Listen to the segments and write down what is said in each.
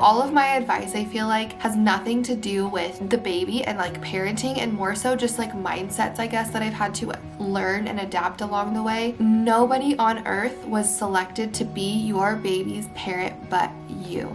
All of my advice, I feel like, has nothing to do with the baby and like parenting, and more so just like mindsets, I guess, that I've had to learn and adapt along the way. Nobody on earth was selected to be your baby's parent but you.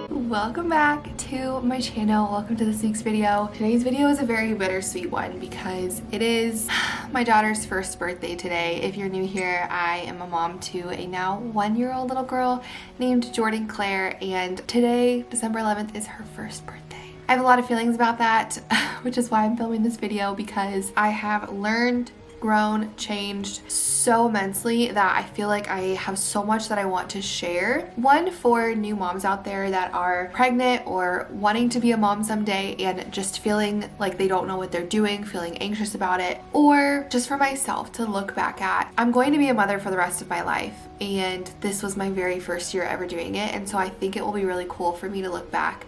Welcome back to my channel. Welcome to this week's video. Today's video is a very bittersweet one because it is my daughter's first birthday today. If you're new here, I am a mom to a now 1-year-old little girl named Jordan Claire, and today, December 11th, is her first birthday. I have a lot of feelings about that, which is why I'm filming this video, because I have learned, grown, changed so immensely that I feel like I have so much that I want to share. One, for new moms out there that are pregnant or wanting to be a mom someday and just feeling like they don't know what they're doing, feeling anxious about it, or just for myself to look back at. I'm going to be a mother for the rest of my life, and this was my very first year ever doing it, and so I think it will be really cool for me to look back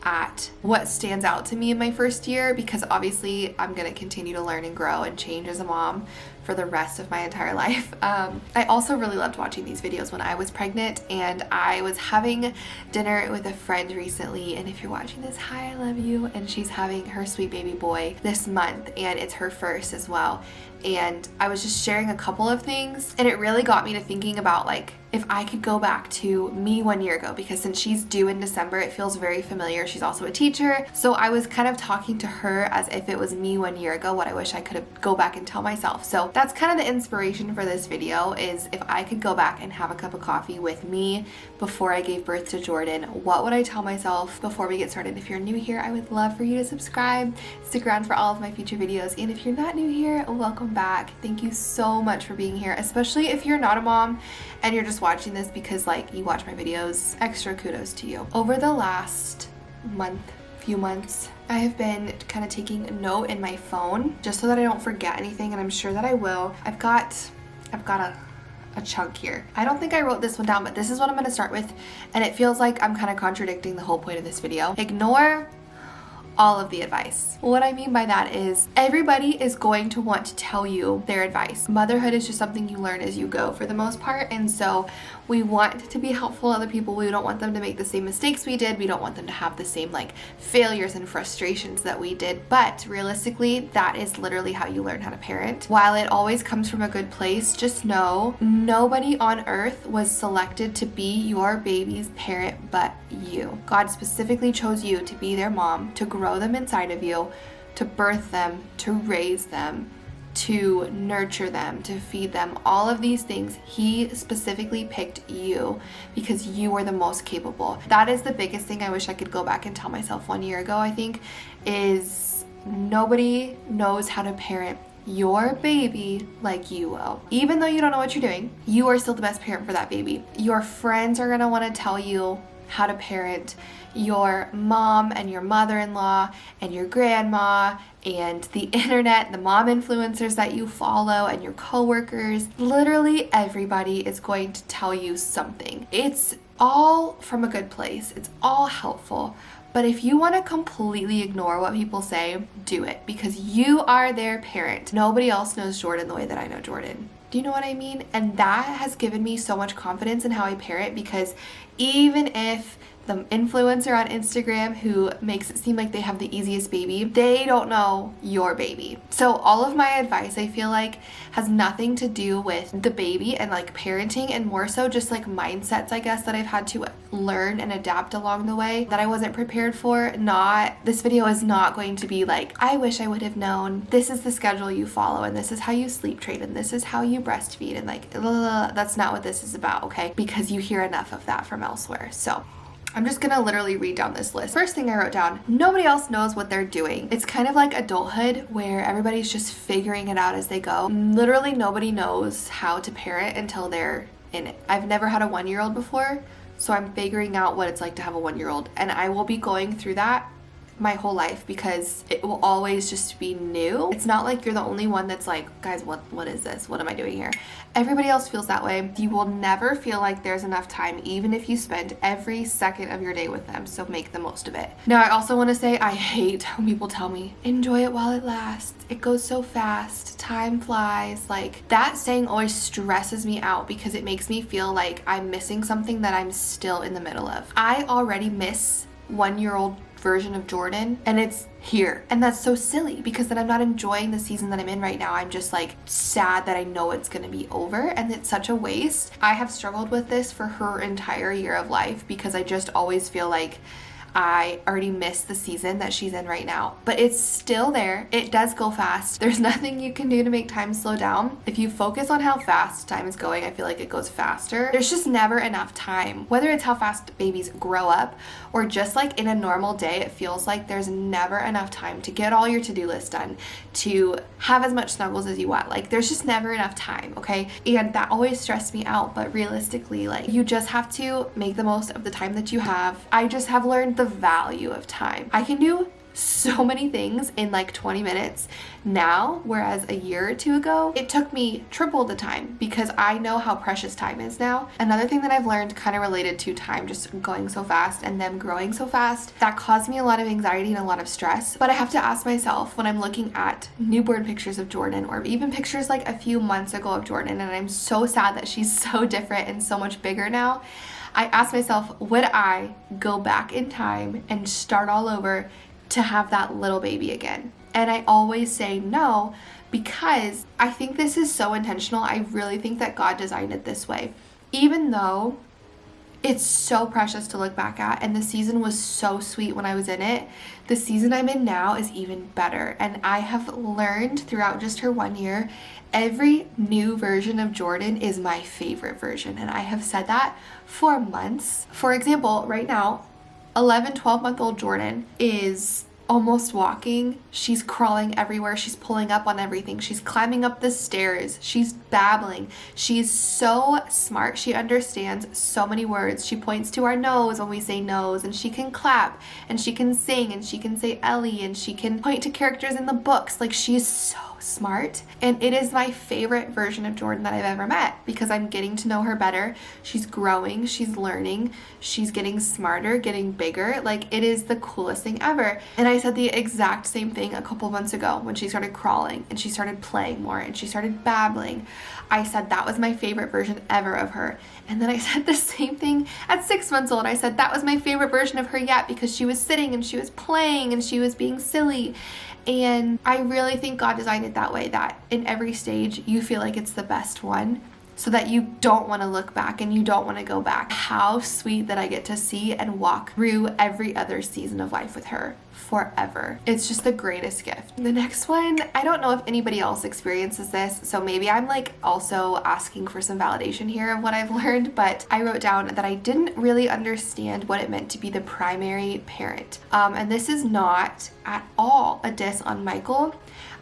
at what stands out to me in my first year, because obviously I'm going to continue to learn and grow and change as a mom for the rest of my entire life. I also really loved watching these videos when I was pregnant, and I was having dinner with a friend recently, and if you're watching this, hi, I love you, and she's having her sweet baby boy this month, and it's her first as well. And I was just sharing a couple of things, and it really got me to thinking about, like, if I could go back to me 1 year ago, because since she's due in December, it feels very familiar. She's also a teacher, so I was kind of talking to her as if it was me 1 year ago, what I wish I could have go back and tell myself. So that's kind of the inspiration for this video, is if I could go back and have a cup of coffee with me before I gave birth to Jordan, what would I tell myself? Before we get started, if you're new here, I would love for you to subscribe, stick around for all of my future videos, and if you're not new here, welcome back. Thank you so much for being here, especially if you're not a mom and you're just watching this because like you watch my videos. Extra kudos to you. Over the last few months, I have been kind of taking a note in my phone just so that I don't forget anything, and I'm sure that I will. I've got a chunk here. I don't think I wrote this one down, but this is what I'm going to start with, and it feels like I'm kind of contradicting the whole point of this video. Ignore all of the advice. What I mean by that is everybody is going to want to tell you their advice. Motherhood is just something you learn as you go for the most part, and so we want to be helpful to other people. We don't want them to make the same mistakes we did. We don't want them to have the same like failures and frustrations that we did, but realistically, that is literally how you learn how to parent. While it always comes from a good place, just know nobody on earth was selected to be your baby's parent but you. God specifically chose you to be their mom, to grow them inside of you, to birth them, to raise them, to nurture them, to feed them. All of these things, He specifically picked you because you were the most capable. That is the biggest thing I wish I could go back and tell myself 1 year ago, I think, is nobody knows how to parent your baby like you will. Even though you don't know what you're doing, you are still the best parent for that baby. Your friends are gonna wanna tell you how to parent. Your mom and your mother-in-law and your grandma and the internet, the mom influencers that you follow and your coworkers, literally everybody is going to tell you something. It's all from a good place. It's all helpful. But if you want to completely ignore what people say, do it, because you are their parent. Nobody else knows Jordan the way that I know Jordan. Do you know what I mean? And that has given me so much confidence in how I parent, because even if the influencer on Instagram who makes it seem like they have the easiest baby, they don't know your baby. So all of my advice, I feel like, has nothing to do with the baby and like parenting, and more so just like mindsets, I guess, that I've had to learn and adapt along the way that I wasn't prepared for. This video is not going to be like, I wish I would have known this is the schedule you follow, and this is how you sleep train, and this is how you breastfeed, and like, that's not what this is about, okay? Because you hear enough of that from elsewhere. So I'm just gonna literally read down this list. First thing I wrote down, nobody else knows what they're doing. It's kind of like adulthood where everybody's just figuring it out as they go. Literally nobody knows how to parent until they're in it. I've never had a 1-year-old before, so I'm figuring out what it's like to have a 1-year-old, and I will be going through that my whole life because it will always just be new. It's not like you're the only one that's like, guys, what is this? What am I doing here? Everybody else feels that way. You will never feel like there's enough time, even if you spend every second of your day with them. So make the most of it. Now, I also want to say I hate when people tell me, enjoy it while it lasts. It goes so fast. Time flies. Like, that saying always stresses me out because it makes me feel like I'm missing something that I'm still in the middle of. I already miss 1-year-old version of Jordan, and it's here. And that's so silly because then I'm not enjoying the season that I'm in right now. I'm just like sad that I know it's gonna be over, and it's such a waste. I have struggled with this for her entire year of life because I just always feel like I already missed the season that she's in right now, but it's still there. It does go fast. There's nothing you can do to make time slow down. If you focus on how fast time is going, I feel like it goes faster. There's just never enough time, whether it's how fast babies grow up or just like in a normal day. It feels like there's never enough time to get all your to-do list done, to have as much snuggles as you want. Like, there's just never enough time, okay? And that always stressed me out, but realistically, like, you just have to make the most of the time that you have. I just have learned the value of time. I can do so many things in like 20 minutes now, whereas a year or two ago it took me triple the time because I know how precious time is now. Another thing that I've learned kind of related to time just going so fast and them growing so fast, that caused me a lot of anxiety and a lot of stress. But I have to ask myself when I'm looking at newborn pictures of Jordan, or even pictures like a few months ago of Jordan, and I'm so sad that she's so different and so much bigger now, I asked myself, would I go back in time and start all over to have that little baby again? And I always say no, because I think this is so intentional. I really think that God designed it this way. Even though it's so precious to look back at, and the season was so sweet when I was in it, the season I'm in now is even better. And I have learned throughout just her 1 year, every new version of Jordan is my favorite version. And I have said that for months. For example, right now, 12-month-old Jordan is almost walking. She's crawling everywhere. She's pulling up on everything. She's climbing up the stairs. She's babbling. She's so smart. She understands so many words. She points to our nose when we say nose, and she can clap, and she can sing, and she can say Ellie, and she can point to characters in the books. Like, she's so smart, and it is my favorite version of Jordan that I've ever met because I'm getting to know her better. She's growing, she's learning, she's getting smarter, getting bigger. Like, it is the coolest thing ever. And I said the exact same thing a couple months ago when she started crawling and she started playing more and she started babbling. I said that was my favorite version ever of her. And then I said the same thing at 6 months old. I said that was my favorite version of her yet, because she was sitting and she was playing and she was being silly. And I really think God designed it that way, that in every stage you feel like it's the best one, so that you don't want to look back and you don't want to go back. How sweet that I get to see and walk through every other season of life with her forever. It's just the greatest gift. The next one, I don't know if anybody else experiences this, so maybe I'm like also asking for some validation here of what I've learned, but I wrote down that I didn't really understand what it meant to be the primary parent. And this is not at all a diss on Michael.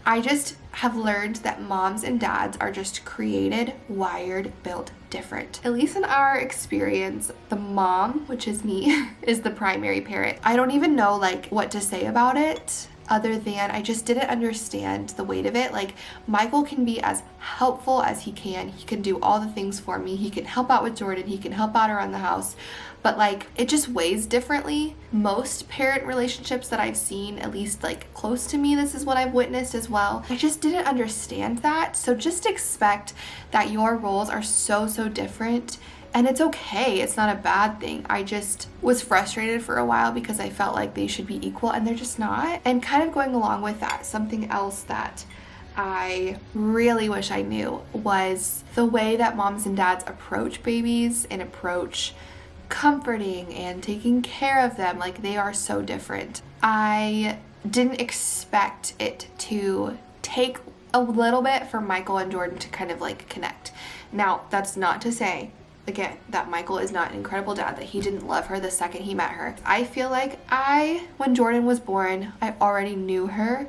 I just have learned that moms and dads are just created, wired, built different. At least in our experience, the mom, which is me, is the primary parent. I don't even know like what to say about it, other than I just didn't understand the weight of it. Like, Michael can be as helpful as he can. He can do all the things for me. He can help out with Jordan. He can help out around the house. But like, it just weighs differently. Most parent relationships that I've seen, at least like close to me, this is what I've witnessed as well. I just didn't understand that. So just expect that your roles are so different. And it's okay. It's not a bad thing. I just was frustrated for a while because I felt like they should be equal, and they're just not. And kind of going along with that, something else that I really wish I knew was the way that moms and dads approach babies and approach comforting and taking care of them. Like, they are so different. I didn't expect it to take a little bit for Michael and Jordan to kind of like connect. Now, that's not to say, again, that Michael is not an incredible dad, that he didn't love her the second he met her. I feel like when Jordan was born, I already knew her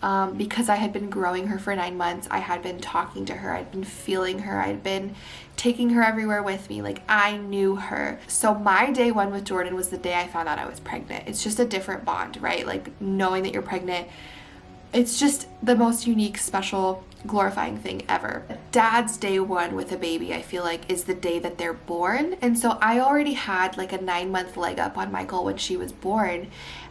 because I had been growing her for 9 months. I had been talking to her, I'd been feeling her, I'd been taking her everywhere with me. Like, I knew her. So my day one with Jordan was the day I found out I was pregnant. It's just a different bond, right? Like, knowing that you're pregnant, it's just the most unique, special, glorifying thing ever. Dad's day one with a baby, I feel like, is the day that they're born. And so I already had like a 9-month leg up on Michael when she was born,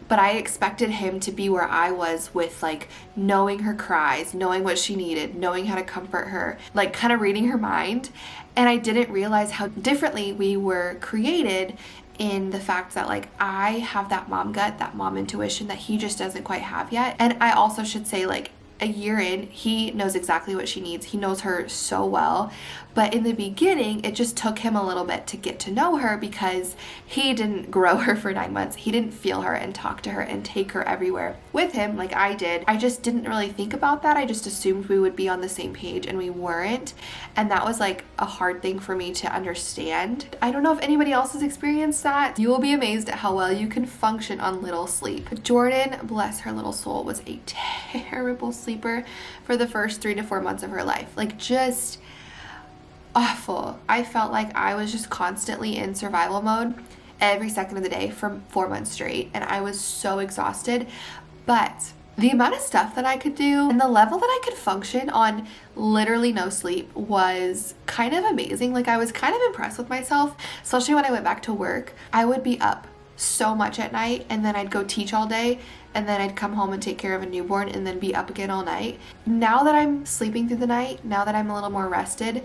but I expected him to be where I was with like knowing her cries, knowing what she needed, knowing how to comfort her, like kind of reading her mind. And I didn't realize how differently we were created, in the fact that like I have that mom gut, that mom intuition that he just doesn't quite have yet. And I also should say, like, a year in, he knows exactly what she needs. He knows her so well. But in the beginning, it just took him a little bit to get to know her because he didn't grow her for 9 months. He didn't feel her and talk to her and take her everywhere with him like I did. I just didn't really think about that. I just assumed we would be on the same page, and we weren't. And that was like a hard thing for me to understand. I don't know if anybody else has experienced that. You will be amazed at how well you can function on little sleep. Jordan, bless her little soul, was a terrible sleeper for the first 3 to 4 months of her life. Like, just awful. I felt like I was just constantly in survival mode every second of the day for 4 months straight, and I was so exhausted. But the amount of stuff that I could do and the level that I could function on literally no sleep was kind of amazing. Like, I was kind of impressed with myself, especially when I went back to work. I would be up so much at night, and then I'd go teach all day, and then I'd come home and take care of a newborn, and then be up again all night. Now that I'm sleeping through the night, now that I'm a little more rested,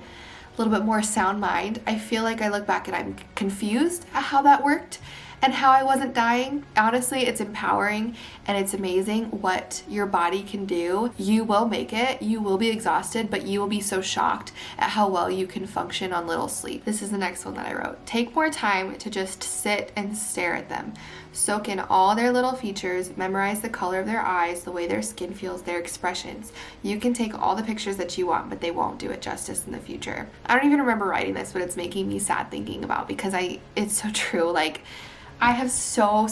a little bit more sound mind, I feel like I look back and I'm confused at how that worked and how I wasn't dying. Honestly, it's empowering and it's amazing what your body can do. You will make it, you will be exhausted, but you will be so shocked at how well you can function on little sleep. This is the next one that I wrote. Take more time to just sit and stare at them. Soak in all their little features, memorize the color of their eyes, the way their skin feels, their expressions. You can take all the pictures that you want, but they won't do it justice in the future. I don't even remember writing this, but it's making me sad thinking about, because it's so true. Like, I have so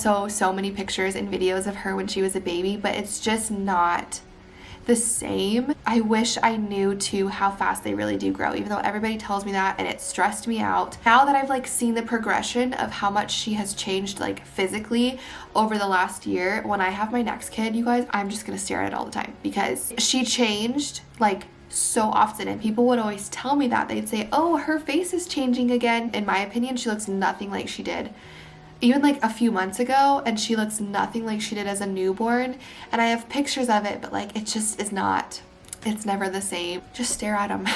many pictures and videos of her when she was a baby, but it's just not the same. I wish I knew too how fast they really do grow, even though everybody tells me that, and it stressed me out. Now that I've like seen the progression of how much she has changed like physically over the last year, when I have my next kid, you guys, I'm just gonna stare at it all the time, because she changed like so often, and people would always tell me that. They'd say, oh, her face is changing again. In my opinion, she looks nothing like she did even like a few months ago, and she looks nothing like she did as a newborn. And I have pictures of it, but like, it just is not, it's never the same. Just stare at them.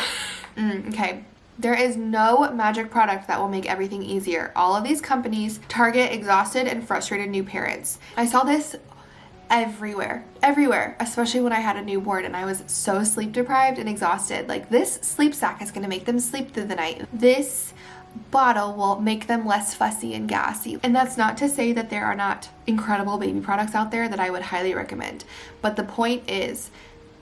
Okay. There is no magic product that will make everything easier. All of these companies target exhausted and frustrated new parents. I saw this everywhere, especially when I had a newborn and I was so sleep deprived and exhausted. Like, this sleep sack is going to make them sleep through the night. This bottle will make them less fussy and gassy. And that's not to say that there are not incredible baby products out there that I would highly recommend. But the point is,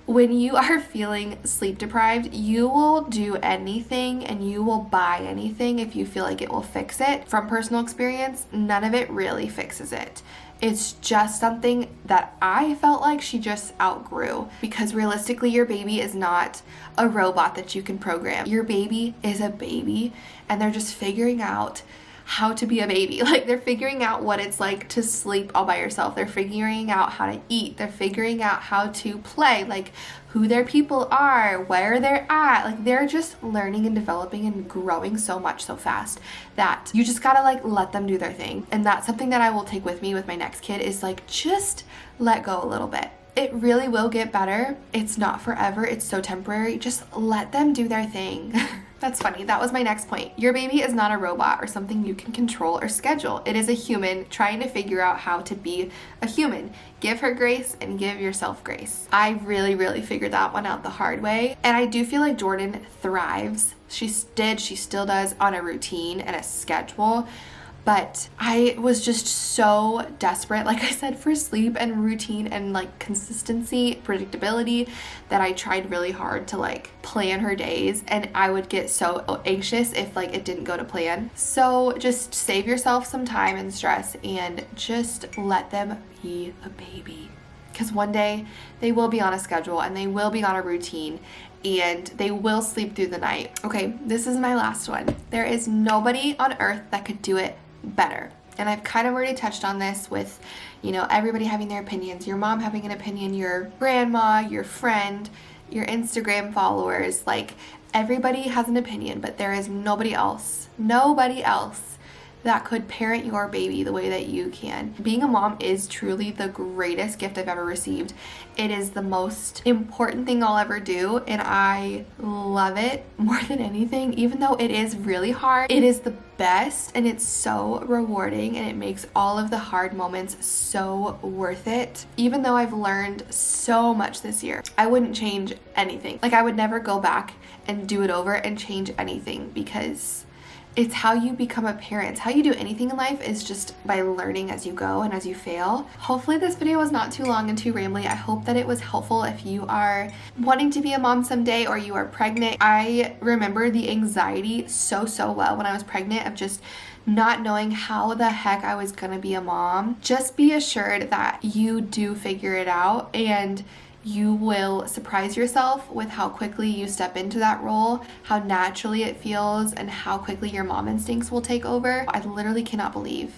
when you are feeling sleep deprived, you will do anything and you will buy anything if you feel like it will fix it. From personal experience, none of it really fixes it. It's just something that I felt like she just outgrew, because realistically, your baby is not a robot that you can program. Your baby is a baby, and they're just figuring out how to be a baby. Like, they're figuring out what it's like to sleep all by yourself. They're figuring out how to eat. They're figuring out how to play, like who their people are, where they're at. Like, they're just learning and developing and growing so much so fast that you just gotta like let them do their thing. And that's something that I will take with me with my next kid, is like, just let go a little bit. It really will get better. It's not forever. It's so temporary. Just let them do their thing. That's funny. That was my next point. Your baby is not a robot or something you can control or schedule. It is a human trying to figure out how to be a human. Give her grace and give yourself grace. I really figured that one out the hard way. And I do feel like Jordan thrives. She still does on a routine and a schedule. But I was just so desperate, like I said, for sleep and routine and like consistency, predictability, that I tried really hard to like plan her days, and I would get so anxious if like it didn't go to plan. So just save yourself some time and stress and just let them be a baby. because one day they will be on a schedule and they will be on a routine and they will sleep through the night. Okay, this is my last one. There is nobody on earth that could do it better. And I've kind of already touched on this with, you know, everybody having their opinions, your mom having an opinion, your grandma, your friend, your Instagram followers, like everybody has an opinion, but there is nobody else that could parent your baby the way that you can. Being a mom is truly the greatest gift I've ever received. It is the most important thing I'll ever do, and I love it more than anything. Even though it is really hard, it is the best, and it's so rewarding, and it makes all of the hard moments so worth it. Even though I've learned so much this year, I wouldn't change anything. Like, I would never go back and do it over and change anything, because it's how you become a parent. It's how you do anything in life, is just by learning as you go and as you fail. Hopefully this video was not too long and too rambly. I hope that it was helpful if you are wanting to be a mom someday or you are pregnant. I remember the anxiety so well when I was pregnant, of just not knowing how the heck I was gonna be a mom. Just be assured that you do figure it out, and you will surprise yourself with how quickly you step into that role, how naturally it feels, and how quickly your mom instincts will take over. I literally cannot believe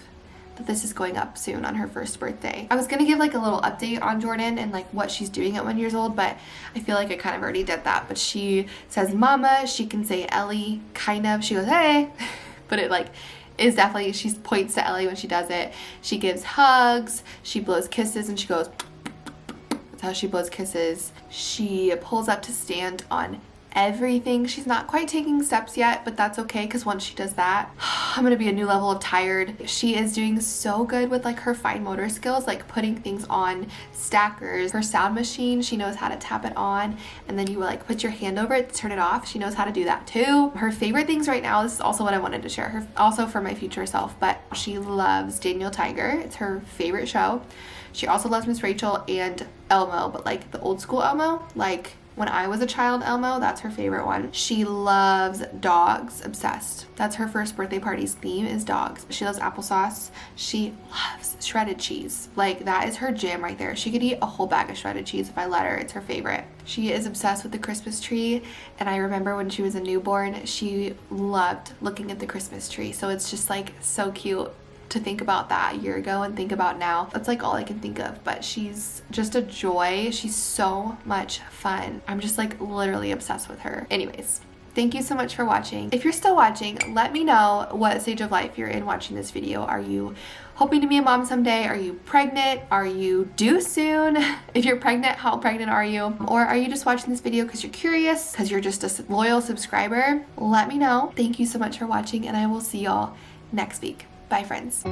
that this is going up soon on her first birthday. I was gonna give like a little update on Jordan and like what she's doing at 1 year old, but I feel like I kind of already did that. But she says mama, she can say Ellie, kind of. She goes, hey, but it like is definitely, she points to Ellie when she does it. She gives hugs, she blows kisses, and she goes, how she blows kisses. She pulls up to stand on everything. She's not quite taking steps yet, but that's okay, because once she does that, I'm gonna be a new level of tired. She is doing so good with like her fine motor skills, like putting things on stackers. Her sound machine, she knows how to tap it on, and then you like put your hand over it to turn it off. She knows how to do that too. Her favorite things right now, this is also what I wanted to share, her also for my future self, but she loves Daniel Tiger. It's her favorite show. She also loves Miss Rachel and Elmo, but like the old school Elmo, like when I was a child Elmo, that's her favorite one. She loves dogs, obsessed. That's her first birthday party's theme, is dogs. She loves applesauce. She loves shredded cheese. Like, that is her jam right there. She could eat a whole bag of shredded cheese if I let her. It's her favorite. She is obsessed with the Christmas tree, and I remember when she was a newborn, she loved looking at the Christmas tree. So it's just like so cute to think about that a year ago and think about now. That's like all I can think of, but she's just a joy. She's so much fun. I'm just like literally obsessed with her. Anyways, thank you so much for watching. If you're still watching, let me know what stage of life you're in watching this video. Are you hoping to be a mom someday? Are you pregnant? Are you due soon? If you're pregnant, how pregnant are you? Or are you just watching this video because you're curious, because you're just a loyal subscriber? Let me know. Thank you so much for watching, and I will see y'all next week. Bye, friends.